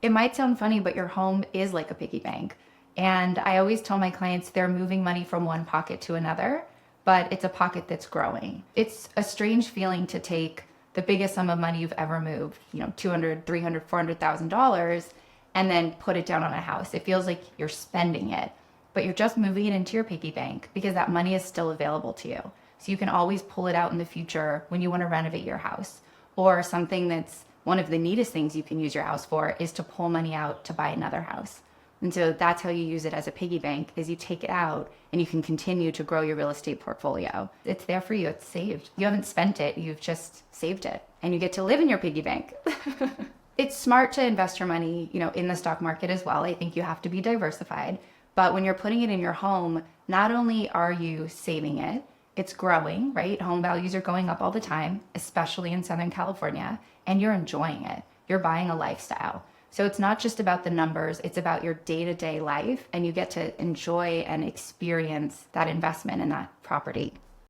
It might sound funny, but your home is like a piggy bank. And I always tell my clients they're moving money from one pocket to another, but it's a pocket that's growing. It's a strange feeling to take the biggest sum of money you've ever moved, 200, 300, $400,000, and then put it down on a house. It feels like you're spending it, but you're just moving it into your piggy bank because that money is still available to you. So you can always pull it out in the future when you want to renovate your house. Or something that's one of the neatest things you can use your house for is to pull money out to buy another house. And so that's how you use it as a piggy bank, is you take it out and you can continue to grow your real estate portfolio. It's there for you. It's saved. You haven't spent it. You've just saved it. And you get to live in your piggy bank. It's smart to invest your money, in the stock market as well. I think you have to be diversified. But when you're putting it in your home, not only are you saving it, it's growing, right? Home values are going up all the time, especially in Southern California, and you're enjoying it. You're buying a lifestyle. So it's not just about the numbers, it's about your day-to-day life, and you get to enjoy and experience that investment in that property.